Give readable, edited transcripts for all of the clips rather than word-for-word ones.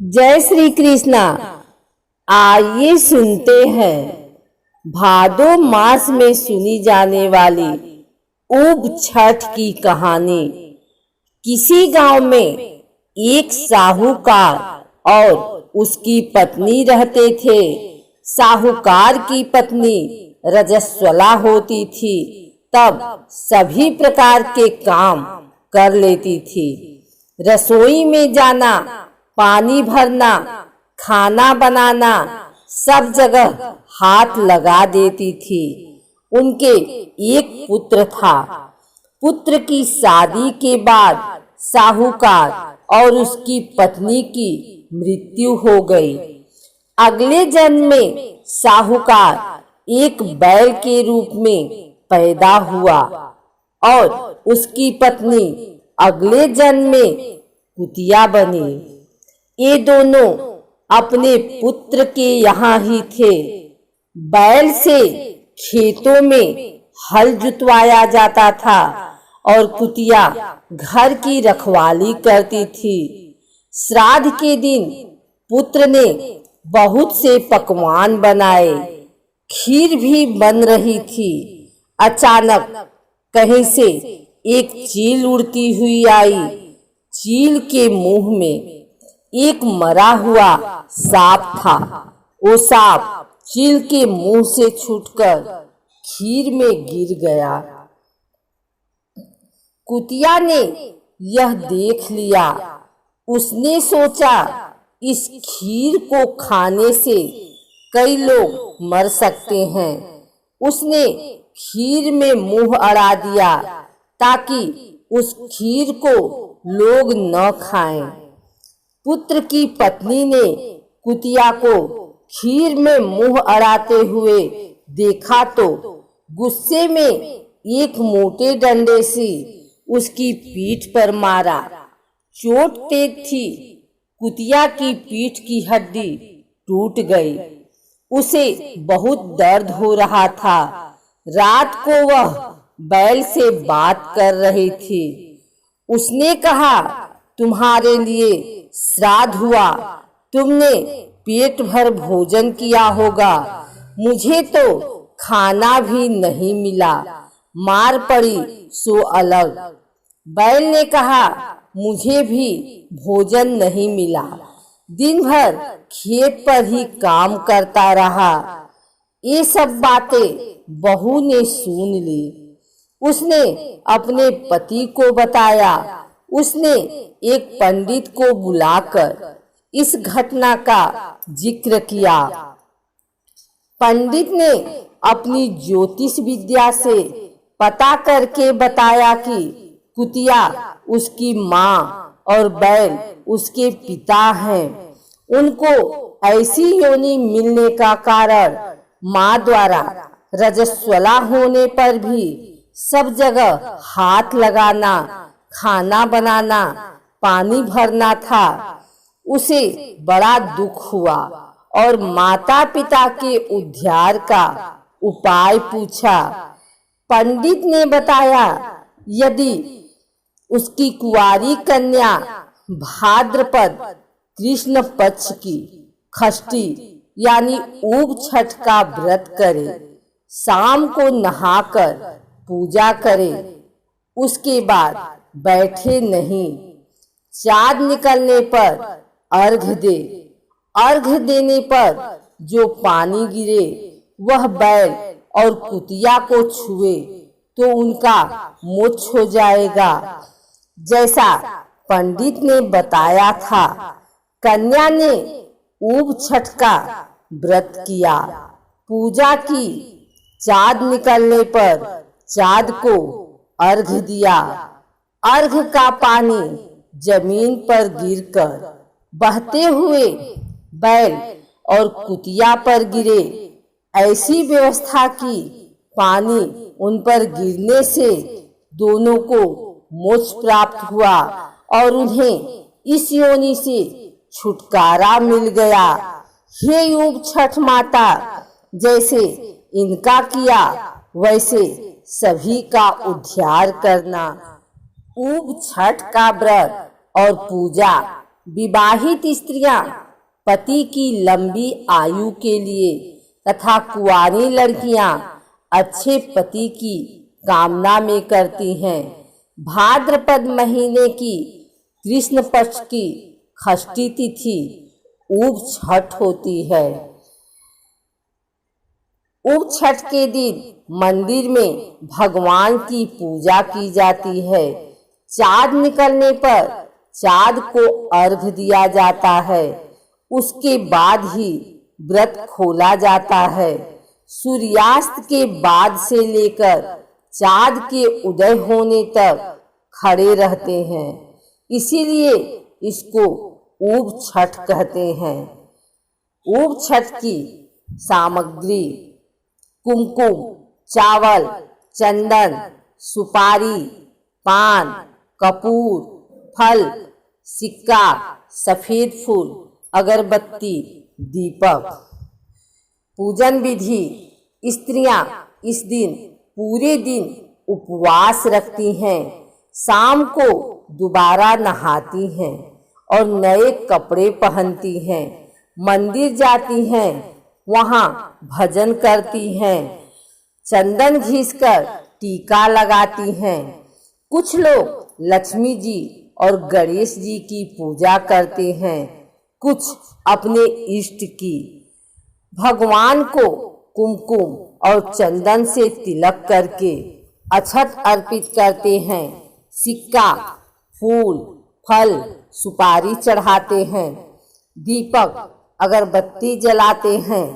जय श्री कृष्णा। आइए सुनते हैं भादो मास में सुनी जाने वाली ऊब छठ की कहानी। किसी गांव में एक साहूकार और उसकी पत्नी रहते थे। साहूकार की पत्नी रजस्वला होती थी, तब सभी प्रकार के काम कर लेती थी। रसोई में जाना, पानी भरना, खाना बनाना, सब जगह हाथ लगा देती थी। उनके एक पुत्र था। पुत्र की शादी के बाद साहूकार और उसकी पत्नी की मृत्यु हो गई। अगले जन्म में साहूकार एक बैल के रूप में पैदा हुआ और उसकी पत्नी अगले जन्म में कुतिया बनी। ये दोनों अपने पुत्र के यहाँ ही थे। बैल से खेतों में हल जुतवाया जाता था और कुतिया घर की रखवाली करती थी। श्राद्ध के दिन पुत्र ने बहुत से पकवान बनाए, खीर भी बन रही थी। अचानक कहीं से एक चील उड़ती हुई आई। चील के मुंह में एक मरा हुआ सांप था। वो सांप चील के मुंह से छूटकर खीर में गिर गया। कुतिया ने यह देख लिया। उसने सोचा, इस खीर को खाने से कई लोग मर सकते हैं। उसने खीर में मुंह अड़ा दिया ताकि उस खीर को लोग न खाएं। पुत्र की पत्नी ने कुतिया को खीर में मुंह अड़ाते हुए देखा तो गुस्से में एक मोटे डंडे से उसकी पीठ पर मारा। चोट तेज थी। कुतिया की पीठ की हड्डी टूट गई। उसे बहुत दर्द हो रहा था। रात को वह बैल से बात कर रही थी। उसने कहा, तुम्हारे लिए श्राद्ध हुआ, तुमने पेट भर भोजन किया होगा, मुझे तो खाना भी नहीं मिला, मार पड़ी सो अलग। बैल ने कहा, मुझे भी भोजन नहीं मिला, दिन भर खेत पर ही काम करता रहा। ये सब बातें बहू ने सुन ली। उसने अपने पति को बताया। उसने एक पंडित को बुलाकर इस घटना का जिक्र किया। पंडित ने अपनी ज्योतिष विद्या से पता करके बताया कि कुतिया उसकी माँ और बैल उसके पिता हैं। उनको ऐसी योनि मिलने का कारण माँ द्वारा रजस्वला होने पर भी सब जगह हाथ लगाना, खाना बनाना, पानी भरना था। उसे बड़ा दुख हुआ और माता पिता के उद्धार का उपाय पूछा। पंडित ने बताया, यदि उसकी कुंवारी कन्या भाद्रपद कृष्ण पक्ष की षष्ठी यानी ऊब छठ का व्रत करे, शाम को नहाकर पूजा करे, उसके बाद बैठे नहीं, चाँद निकलने पर अर्घ दे, अर्घ देने पर जो पानी गिरे वह बैल और कुतिया को छुए तो उनका मोक्ष हो जाएगा। जैसा पंडित ने बताया था, कन्या ने ऊब छठ का व्रत किया, पूजा की, चाँद निकलने पर चाँद को अर्घ दिया। अर्घ का पानी जमीन पर गिरकर बहते हुए बैल और कुतिया पर गिरे। ऐसी व्यवस्था की पानी उन पर गिरने से दोनों को मोक्ष प्राप्त हुआ और उन्हें इस योनि से छुटकारा मिल गया। हे ऊब छठ माता, जैसे इनका किया वैसे सभी का उद्धार करना। ऊब छठ का व्रत और पूजा विवाहित स्त्रियां पति की लंबी आयु के लिए तथा कुंवारी लड़कियां अच्छे पति की कामना में करती हैं। भाद्रपद महीने की कृष्ण पक्ष की षष्ठी तिथि ऊब छठ होती है। ऊब छठ के दिन मंदिर में भगवान की पूजा की जाती है। चाँद निकलने पर चाँद को अर्घ दिया जाता है। उसके बाद ही व्रत खोला जाता है। सूर्यास्त के बाद से लेकर चाँद के उदय होने तक खड़े रहते हैं, इसीलिए इसको ऊब छठ कहते हैं। ऊब छठ की सामग्री: कुमकुम, चावल, चंदन, सुपारी, पान, कपूर, फल, सिक्का, सफेद फूल, अगरबत्ती, दीपक। पूजन विधि: स्त्रियां इस दिन पूरे दिन उपवास रखती हैं। शाम को दोबारा नहाती हैं और नए कपड़े पहनती हैं। मंदिर जाती हैं, वहाँ भजन करती हैं। चंदन घिसकर टीका लगाती हैं। कुछ लोग लक्ष्मी जी और गणेश जी की पूजा करते हैं, कुछ अपने इष्ट की। भगवान को कुमकुम और चंदन से तिलक करके अक्षत अर्पित करते हैं। सिक्का, फूल, फल, सुपारी चढ़ाते हैं। दीपक, अगरबत्ती जलाते हैं।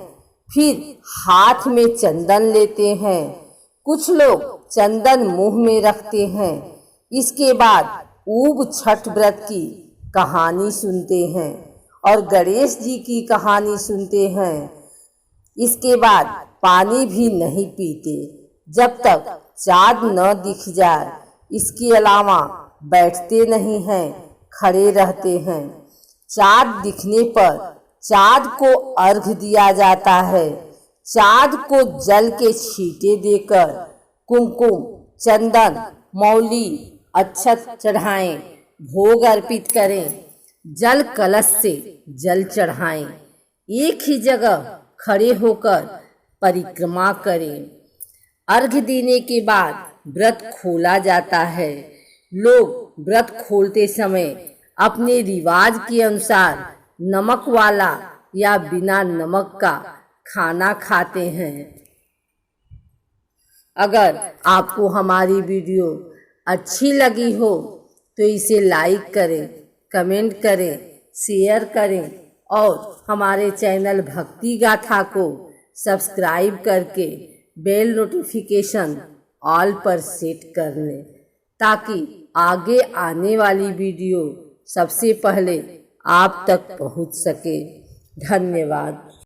फिर हाथ में चंदन लेते हैं। कुछ लोग चंदन मुंह में रखते हैं। इसके बाद ऊब छठ व्रत की कहानी सुनते हैं और गणेश जी की कहानी सुनते हैं। इसके बाद पानी भी नहीं पीते जब तक चाँद न दिख जाए। इसके अलावा बैठते नहीं हैं, खड़े रहते हैं। चाँद दिखने पर चाँद को अर्घ दिया जाता है। चाँद को जल के छींटे देकर कुमकुम, चंदन, मौली, अक्षत चढ़ाएं, भोग अर्पित करें। जल कलश से जल चढ़ाएं। एक ही जगह खड़े होकर परिक्रमा करें। अर्घ देने के बाद व्रत खोला जाता है। लोग व्रत खोलते समय अपने रिवाज के अनुसार नमक वाला या बिना नमक का खाना खाते हैं। अगर आपको हमारी वीडियो अच्छी लगी हो तो इसे लाइक करें, कमेंट करें, शेयर करें और हमारे चैनल भक्ति गाथा को सब्सक्राइब करके बेल नोटिफिकेशन ऑल पर सेट कर लें, ताकि आगे आने वाली वीडियो सबसे पहले आप तक पहुंच सके। धन्यवाद।